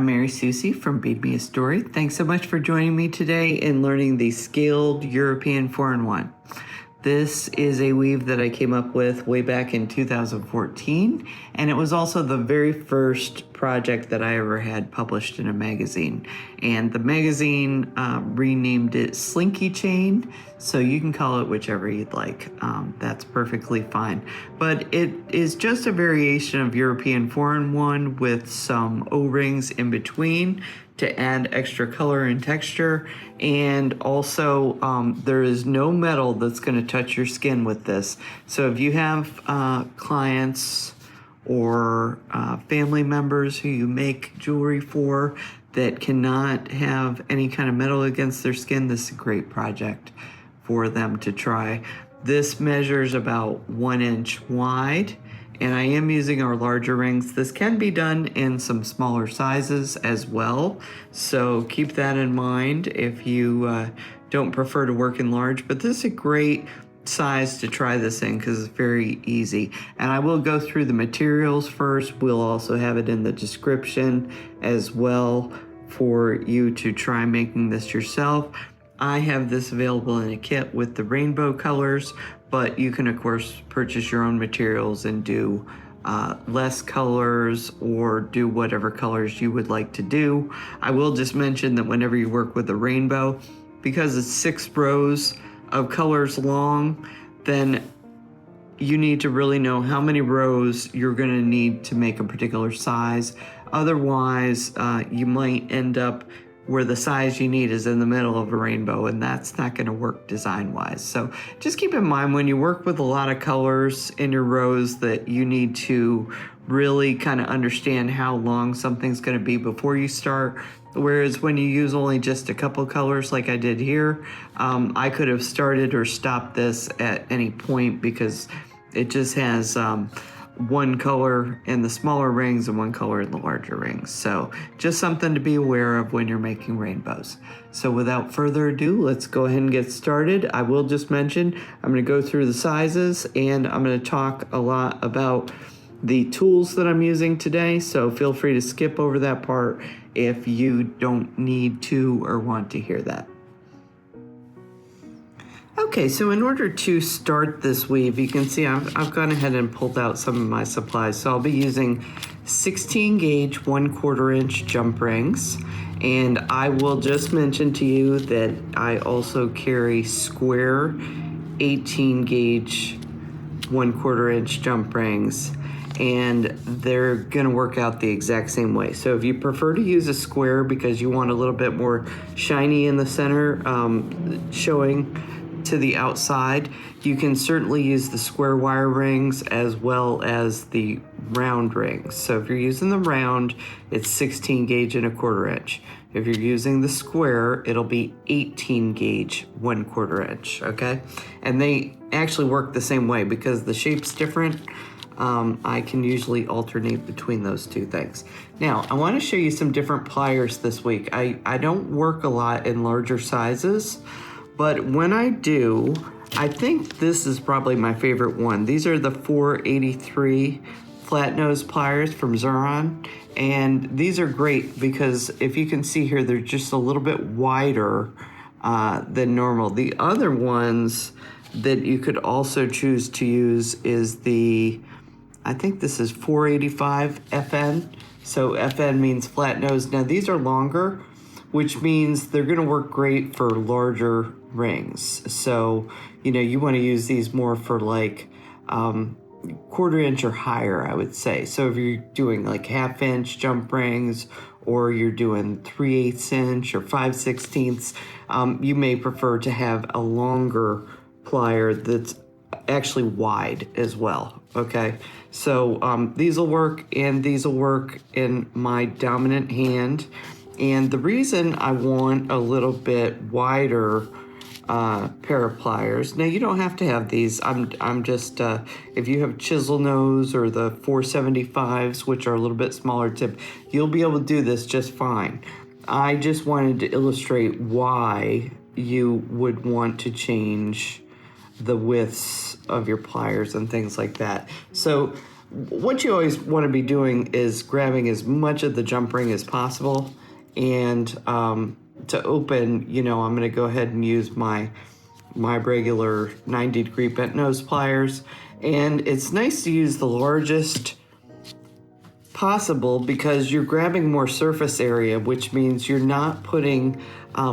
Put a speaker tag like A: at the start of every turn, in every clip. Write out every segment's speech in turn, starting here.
A: I'm Mary Susie from Bead Me a Story. Thanks so much for joining me today in learning the Scaled European 4-in-1. This is a weave that I came up with way back in 2014, and it was also the very first project that I ever had published in a magazine. And the magazine renamed it Slinky Chain, so you can call it whichever you'd like. That's perfectly fine. But it is just a variation of European 4-in-1 with some O-rings in between to add extra color and texture. And also there is no metal that's going to touch your skin with this. So if you have clients or family members who you make jewelry for that cannot have any kind of metal against their skin, this is a great project for them to try. This measures about 1 inch wide, and I am using our larger rings. This can be done in some smaller sizes as well, so keep that in mind if you don't prefer to work in large, but this is a great size to try this in because it's very easy. And I will go through the materials first. We'll also have it in the description as well for you to try making this yourself. I have this available in a kit with the rainbow colors, but you can of course purchase your own materials and do less colors or do whatever colors you would like to do. I will just mention that whenever you work with a rainbow, because it's 6 rows of colors long, then you need to really know how many rows you're going to need to make a particular size. Otherwise, you might end up where the size you need is in the middle of a rainbow, and that's not going to work design-wise. So just keep in mind when you work with a lot of colors in your rows that you need to really kind of understand how long something's going to be before you start. Whereas when you use only just a couple colors like I did here, I could have started or stopped this at any point because it just has one color in the smaller rings and one color in the larger rings. So just something to be aware of when you're making rainbows. So without further ado, let's go ahead and get started. I will just mention, I'm going to go through the sizes and I'm going to talk a lot about the tools that I'm using today. So feel free to skip over that part if you don't need to or want to hear that. Okay, so in order to start this weave, you can see I've gone ahead and pulled out some of my supplies. So I'll be using 16 gauge 1/4 inch jump rings. And I will just mention to you that I also carry square 18 gauge 1/4 inch jump rings. And they're gonna work out the exact same way. So if you prefer to use a square because you want a little bit more shiny in the center, showing to the outside, you can certainly use the square wire rings as well as the round rings. So if you're using the round, it's 16 gauge and 1/4 inch. If you're using the square, it'll be 18 gauge 1/4 inch, okay? And they actually work the same way because the shape's different. I can usually alternate between those two things. Now, I want to show you some different pliers this week. I don't work a lot in larger sizes, but when I do, I think this is probably my favorite one. These are the 483 flat nose pliers from Xuron, and these are great because if you can see here, they're just a little bit wider than normal. The other ones that you could also choose to use is I think this is 485 FN. So FN means flat nose. Now these are longer, which means they're gonna work great for larger rings. So, you wanna use these more for like 1/4 inch or higher, I would say. So if you're doing like 1/2 inch jump rings, or you're doing 3/8 inch or 5/16, you may prefer to have a longer plier that's actually wide as well, okay? So these will work, and these will work in my dominant hand. And the reason I want a little bit wider pair of pliers, now you don't have to have these. I'm just, if you have chisel nose or the 475s, which are a little bit smaller tip, you'll be able to do this just fine. I just wanted to illustrate why you would want to change the widths of your pliers and things like that. So what you always want to be doing is grabbing as much of the jump ring as possible. And to open, you know, I'm going to go ahead and use my regular 90-degree bent nose pliers. And it's nice to use the largest possible because you're grabbing more surface area, which means you're not putting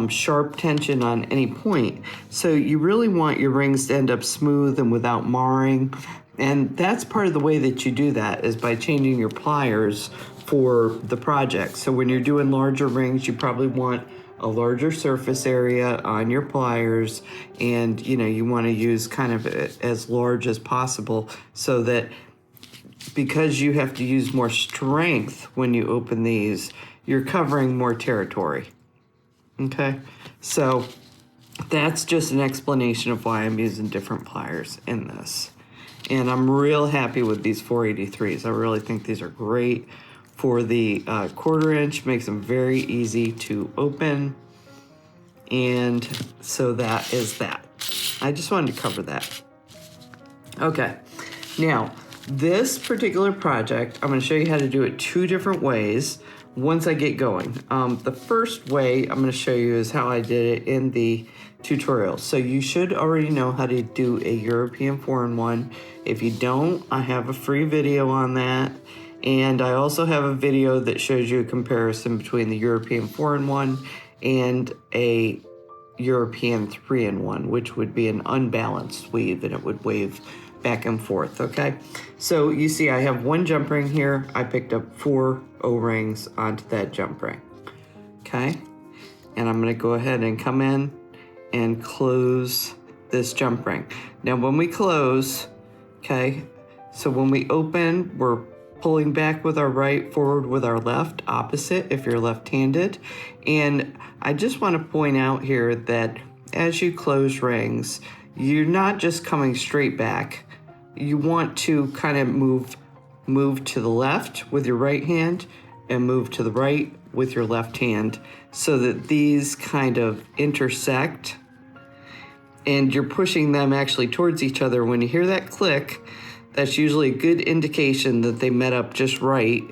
A: sharp tension on any point. So you really want your rings to end up smooth and without marring. And that's part of the way that you do that is by changing your pliers for the project. So when you're doing larger rings, you probably want a larger surface area on your pliers, and you know, you want to use kind of as large as possible so that because you have to use more strength when you open these, you're covering more territory. Okay, so that's just an explanation of why I'm using different pliers in this. And I'm real happy with these 483s. I really think these are great for the 1/4 inch. Makes them very easy to open. And so that is that. I just wanted to cover that. Okay, now this particular project, I'm going to show you how to do it 2 different ways once I get going. The first way I'm going to show you is how I did it in the tutorial. So you should already know how to do a European 4-in-1. If you don't, I have a free video on that. And I also have a video that shows you a comparison between the European 4-in-1 and a European 3-in-1, which would be an unbalanced weave, and it would wave back and forth, okay? So you see I have 1 jump ring here. I picked up 4 O-rings onto that jump ring, okay? And I'm gonna go ahead and come in and close this jump ring. Now when we close, okay, so when we open, we're pulling back with our right, forward with our left, opposite if you're left-handed. And I just want to point out here that as you close rings, you're not just coming straight back. You want to kind of move to the left with your right hand and move to the right with your left hand so that these kind of intersect and you're pushing them actually towards each other. When you hear that click, that's usually a good indication that they met up just right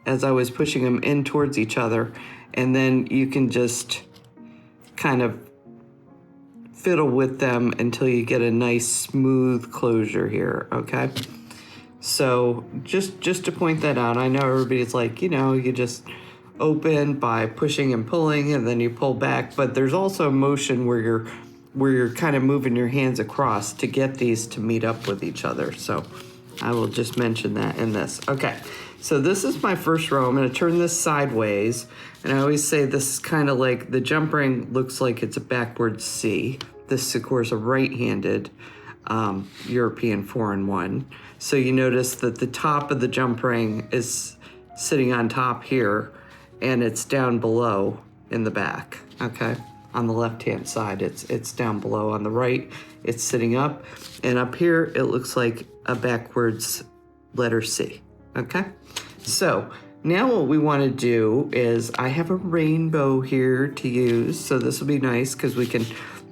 A: as I was pushing them in towards each other. And then you can just kind of fiddle with them until you get a nice smooth closure here, okay? So just to point that out, I know everybody's like, you know, you just open by pushing and pulling and then you pull back, but there's also a motion where you're kind of moving your hands across to get these to meet up with each other. So I will just mention that in this. Okay, so this is my first row. I'm going to turn this sideways, and I always say this is kind of like the jump ring looks like it's a backwards C. This is, of course, a right-handed European 4-in-1. So you notice that the top of the jump ring is sitting on top here, and it's down below in the back, okay? On the left-hand side, it's down below. On the right, it's sitting up. And up here, it looks like a backwards letter C, okay? So now what we want to do is I have a rainbow here to use. So this will be nice because we can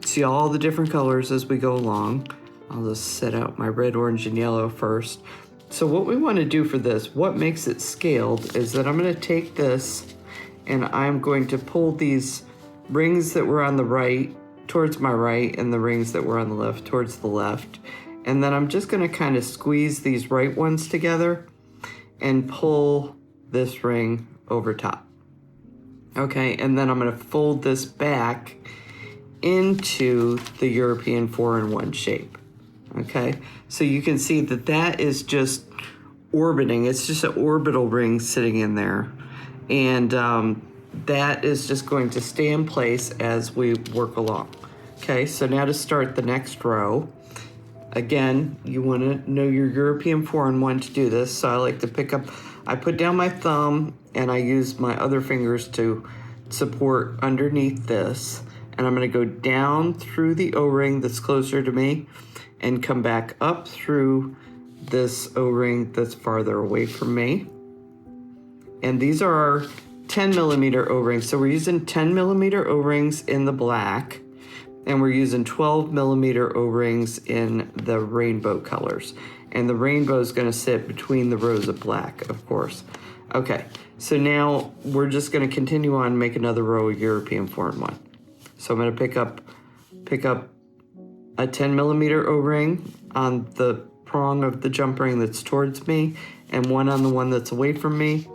A: see all the different colors as we go along. I'll just set out my red, orange, and yellow first. So what we want to do for this, what makes it scaled, is that I'm going to take this and I'm going to pull these rings that were on the right towards my right and the rings that were on the left towards the left. And then I'm just going to kind of squeeze these right ones together and pull this ring over top. Okay, and then I'm going to fold this back into the European 4-in-1 shape. Okay, so you can see that that is just orbiting. It's just an orbital ring sitting in there. And that is just going to stay in place as we work along. Okay, so now to start the next row, again, you want to know your European 4-in-1 to do this. So I like to pick up, I put down my thumb and I use my other fingers to support underneath this. And I'm going to go down through the O-ring that's closer to me and come back up through this O-ring that's farther away from me. And these are our 10mm O-rings. So we're using 10mm O-rings in the black, and we're using 12mm O-rings in the rainbow colors. And the rainbow is going to sit between the rows of black, of course. Okay, so now we're just going to continue on and make another row of European 4-in-1. So I'm going to pick up a 10 millimeter O-ring on the prong of the jump ring that's towards me and one on the one that's away from me.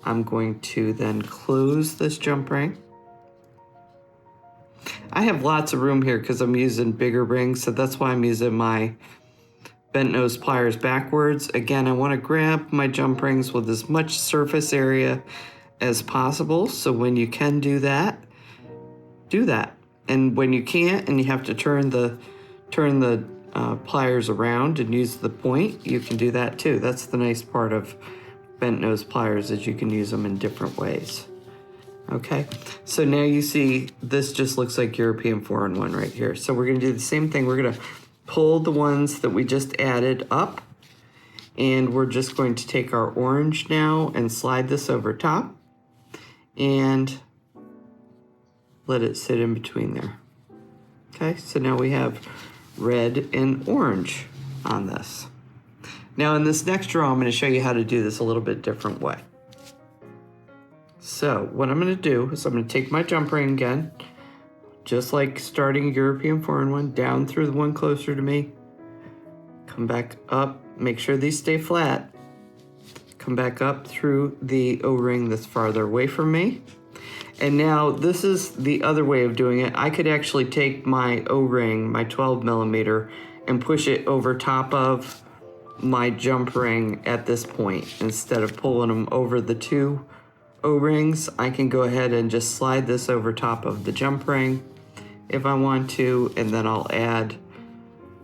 A: I'm going to then close this jump ring. I have lots of room here because I'm using bigger rings, so that's why I'm using my bent nose pliers backwards. Again, I want to grab my jump rings with as much surface area as possible, so when you can do that, do that. And when you can't and you have to turn the pliers around and use the point, you can do that too. That's the nice part of bent nose pliers, is you can use them in different ways. Okay, so now you see this just looks like European 4-in-1 right here. So we're gonna do the same thing. We're gonna pull the ones that we just added up, and we're just going to take our orange now and slide this over top and let it sit in between there. Okay, so now we have red and orange on this. Now in this next row, I'm going to show you how to do this a little bit different way. So what I'm going to do is I'm going to take my jump ring again, just like starting European 4-in-1, down through the one closer to me, come back up, make sure these stay flat, come back up through the O-ring that's farther away from me. And now this is the other way of doing it. I could actually take my O-ring, my 12 millimeter, and push it over top of my jump ring at this point. Instead of pulling them over the two O-rings, I can go ahead and just slide this over top of the jump ring if I want to, and then I'll add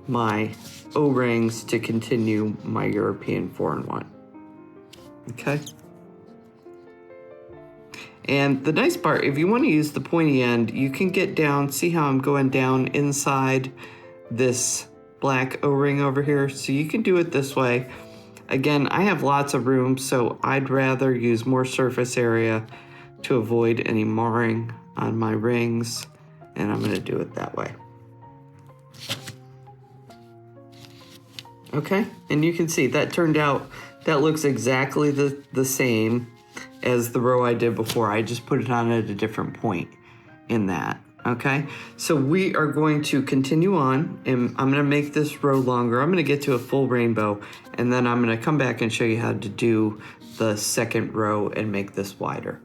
A: my O-rings to continue my European 4-in-1. Okay. And the nice part, if you want to use the pointy end, you can get down, see how I'm going down inside this black O-ring over here? So you can do it this way. Again, I have lots of room, so I'd rather use more surface area to avoid any marring on my rings, and I'm going to do it that way. Okay, and you can see that turned out, that looks exactly the same as the row I did before. I just put it on at a different point in that. Okay, so we are going to continue on, and I'm going to make this row longer. I'm going to get to a full rainbow, and then I'm going to come back and show you how to do the second row and make this wider.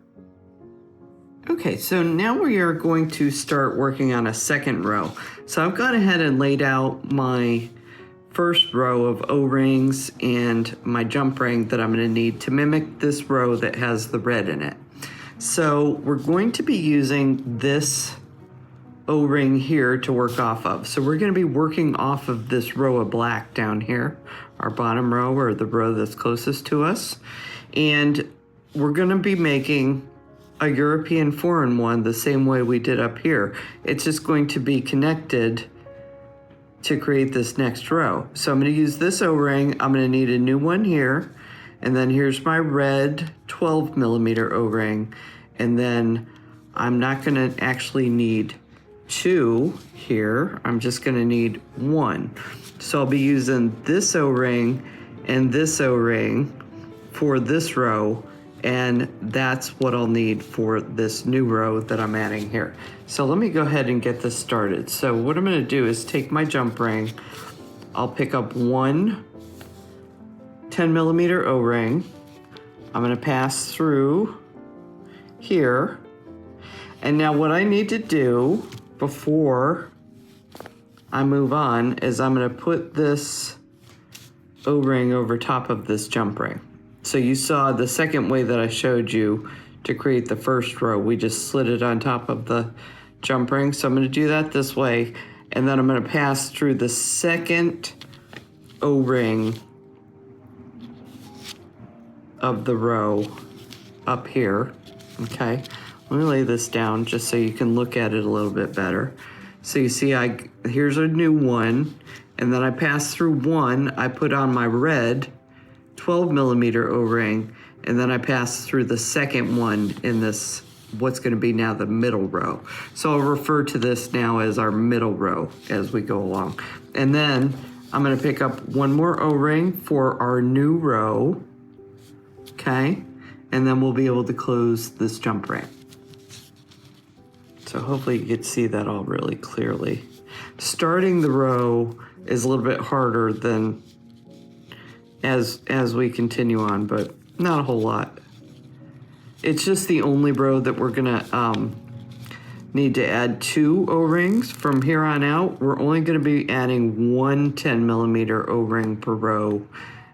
A: Okay, so now we are going to start working on a second row. So I've gone ahead and laid out my first row of O-rings and my jump ring that I'm going to need to mimic this row that has the red in it. So we're going to be using this O-ring here to work off of. So we're going to be working off of this row of black down here, our bottom row, or the row that's closest to us. And we're going to be making a European 4-in-1 the same way we did up here. It's just going to be connected to create this next row. So I'm going to use this O-ring. I'm going to need a new one here. And then here's my red 12 millimeter O-ring. And then I'm not going to actually need two here. I'm just going to need one. So I'll be using this O-ring and this O-ring for this row, and that's what I'll need for this new row that I'm adding here. So let me go ahead and get this started. So what I'm going to do is take my jump ring. I'll pick up one 10 millimeter O-ring. I'm going to pass through here. And now what I need to do before I move on is I'm going to put this O-ring over top of this jump ring. So you saw the second way that I showed you to create the first row. We just slid it on top of the jump ring. So I'm going to do that this way, and then I'm going to pass through the second O-ring of the row up here. Okay, let me lay this down just so you can look at it a little bit better. So you see, here's a new one, and then I pass through one. I put on my red 12 millimeter O-ring, and then I pass through the second one in this, what's going to be now the middle row. So I'll refer to this now as our middle row as we go along. And then I'm gonna pick up one more O-ring for our new row, okay? And then we'll be able to close this jump ring. So hopefully you get to see that all really clearly. Starting the row is a little bit harder than as we continue on, but not a whole lot. It's just the only row that we're gonna need to add 2 O-rings. From here on out, we're only gonna be adding 1 10mm O-ring per row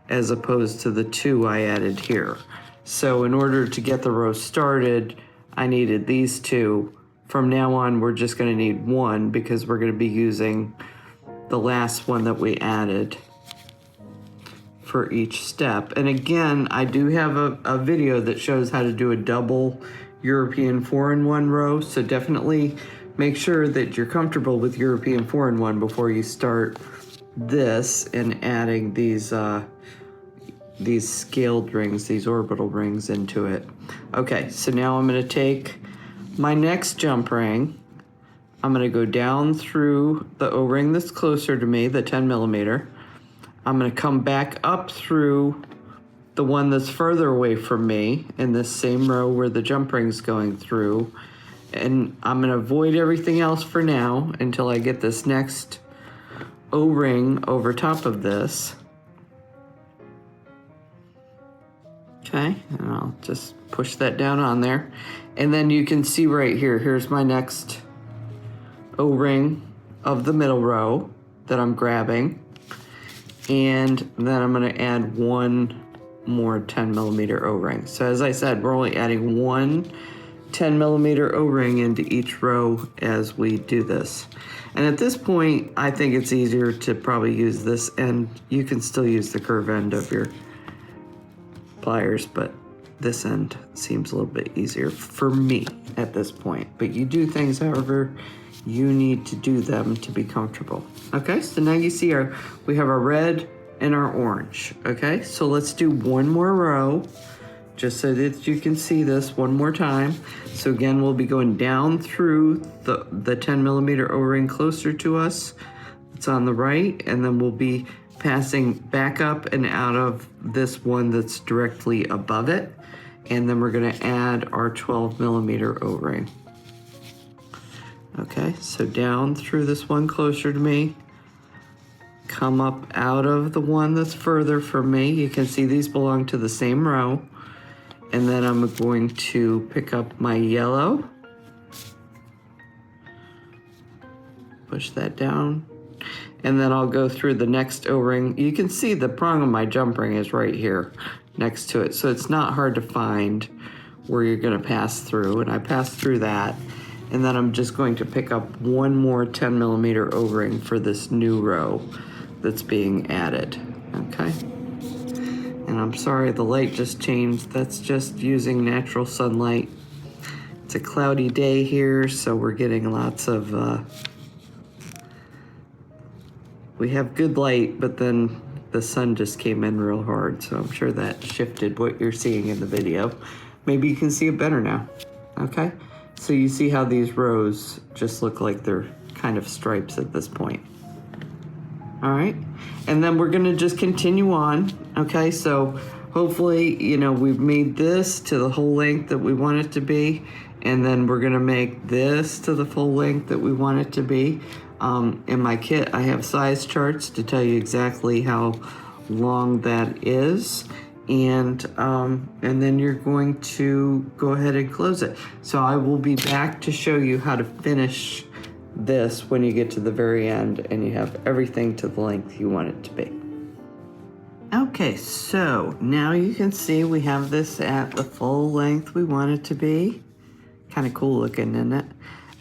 A: as opposed to the 2 I added here. So in order to get the row started, I needed these 2. From now on, we're just gonna need 1 because we're gonna be using the last one that we added for each step. And again, I do have a video that shows how to do a double European 4-in-1 row, so definitely make sure that you're comfortable with European 4-in-1 before you start this and adding these scaled rings, these orbital rings into it. Okay, so now I'm gonna take my next jump ring. I'm gonna go down through the O-ring that's closer to me, the 10mm. I'm gonna come back up through the one that's further away from me in this same row where the jump ring's going through. And I'm gonna avoid everything else for now until I get this next O-ring over top of this. Okay, and I'll just push that down on there. And then you can see right here, here's my next O-ring of the middle row that I'm grabbing. And then I'm gonna add 1 more 10mm O-ring. So as I said, we're only adding 1 10mm O-ring into each row as we do this. And at this point, I think it's easier to probably use this end. You can still use the curve end of your pliers, but this end seems a little bit easier for me at this point. But you do things however you need to do them to be comfortable. Okay, so now you see we have our red and our orange. Okay, so let's do one more row just so that you can see this one more time. So again, we'll be going down through the 10mm O-ring closer to us. It's on the right, and then we'll be passing back up and out of this one that's directly above it. And then we're gonna add our 12mm O-ring. Okay, so down through this one closer to me, come up out of the one that's further from me. You can see these belong to the same row. And then I'm going to pick up my yellow, push that down, and then I'll go through the next O-ring. You can see the prong of my jump ring is right here next to it, so it's not hard to find where you're gonna pass through, and I pass through that. And then I'm just going to pick up one more 10mm O-ring for this new row that's being added, okay? And I'm sorry, the light just changed. That's just using natural sunlight. It's a cloudy day here, so we're getting lots of, we have good light, but then the sun just came in real hard, so I'm sure that shifted what you're seeing in the video. Maybe you can see it better now, okay? So you see how these rows just look like they're kind of stripes at this point. All right, and then we're gonna just continue on, okay? So hopefully, you know, we've made this to the whole length that we want it to be, and then we're gonna make this to the full length that we want it to be. In my kit, I have size charts to tell you exactly how long that is. And then you're going to go ahead and close it. So I will be back to show you how to finish this when you get to the very end and you have everything to the length you want it to be. Okay, so now you can see we have this at the full length we want it to be. Kind of cool looking, isn't it?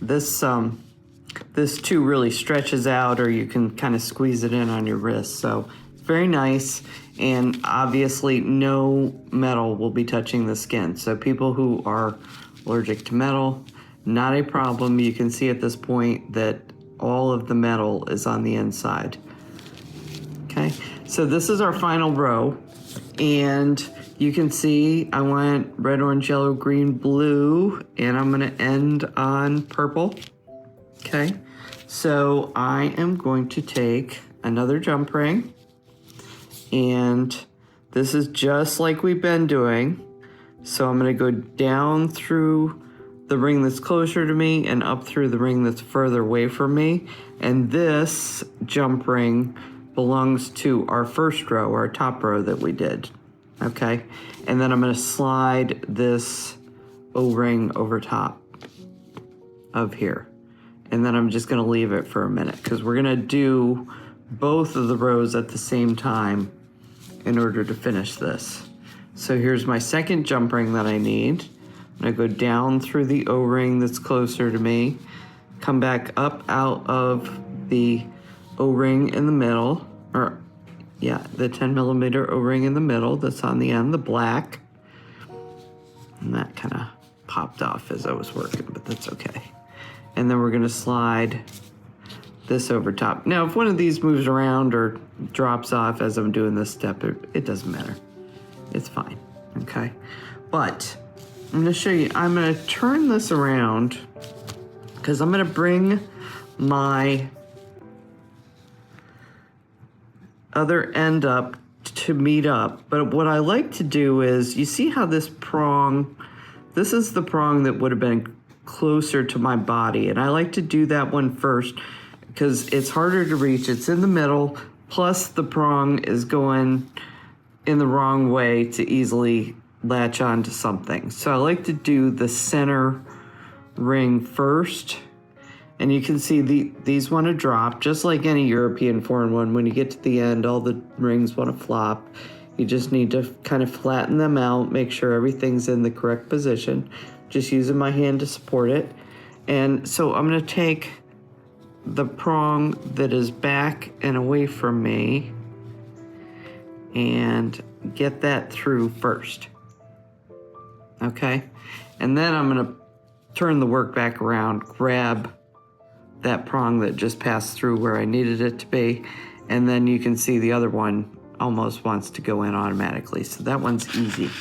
A: This too really stretches out, or you can kind of squeeze it in on your wrist. So very nice, and obviously no metal will be touching the skin. So people who are allergic to metal, not a problem. You can see at this point that all of the metal is on the inside. Okay, so this is our final row, and you can see I went red, orange, yellow, green, blue, and I'm gonna end on purple. Okay, so I am going to take another jump ring, and this is just like we've been doing. So I'm going to go down through the ring that's closer to me and up through the ring that's further away from me. And this jump ring belongs to our first row, our top row that we did. Okay, and then I'm going to slide this O-ring over top of here. And then I'm just going to leave it for a minute because we're going to do both of the rows at the same time in order to finish this. So here's my second jump ring that I need. I'm going to go down through the O-ring that's closer to me, come back up out of the O-ring in the middle, or yeah, the 10 millimeter O-ring in the middle that's on the end, the black. And that kind of popped off as I was working, but that's okay. And then we're going to slide this over top. Now, if one of these moves around or drops off as I'm doing this step, it doesn't matter. It's fine, okay? But I'm going to show you, I'm going to turn this around because I'm going to bring my other end up to meet up. But what I like to do is, you see how this prong, this is the prong that would have been closer to my body. And I like to do that one first because it's harder to reach. It's in the middle, plus the prong is going in the wrong way to easily latch onto something. So I like to do the center ring first. And you can see these want to drop, just like any European 4-in-1. When you get to the end, all the rings want to flop. You just need to kind of flatten them out, make sure everything's in the correct position. Just using my hand to support it. And so I'm going to take the prong that is back and away from me and get that through first. Okay? And then I'm going to turn the work back around, grab that prong that just passed through where I needed it to be, and then you can see the other one almost wants to go in automatically. So that one's easy,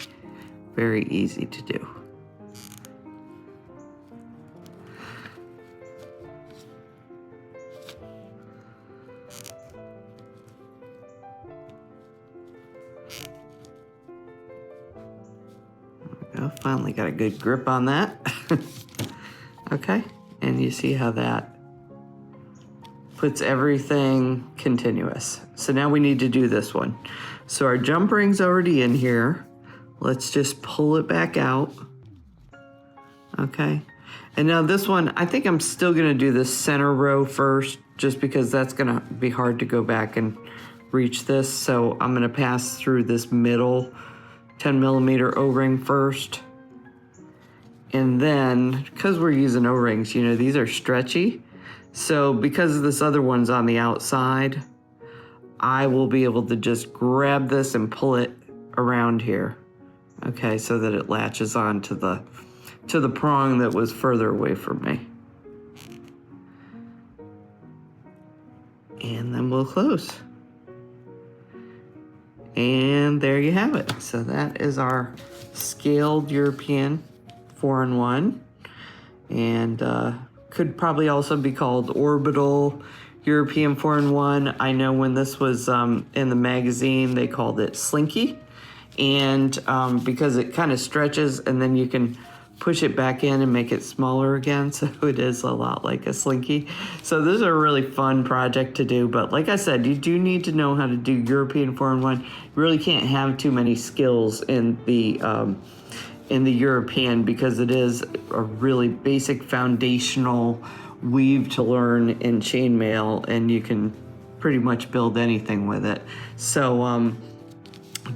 A: very easy to do. There we go, finally got a good grip on that. Okay, and you see how that puts everything continuous. So now we need to do this one. So our jump ring's already in here. Let's just pull it back out. Okay. And now this one, I think I'm still gonna do this center row first, just because that's gonna be hard to go back and reach this. So I'm gonna pass through this middle 10 millimeter O-ring first. And then, because we're using O-rings, you know, these are stretchy. So because this other one's on the outside, I will be able to just grab this and pull it around here. Okay, so that it latches on to the prong that was further away from me. And then we'll close. And there you have it. So that is our scaled European 4-in-1. And could probably also be called orbital European 4-in-1. I know when this was in the magazine, they called it Slinky. And because it kind of stretches and then you can push it back in and make it smaller again. So it is a lot like a Slinky. So this is a really fun project to do. But like I said, you do need to know how to do European 4-in-1. You really can't have too many skills in the European, because it is a really basic foundational weave to learn in chainmail, and you can pretty much build anything with it. So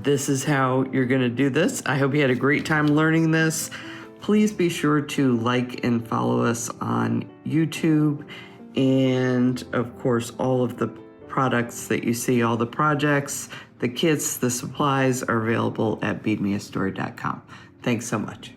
A: this is how you're going to do this. I hope you had a great time learning this. Please be sure to like and follow us on YouTube, and of course all of the products that you see, all the projects, the kits, the supplies are available at beadmeastory.com. Thanks so much.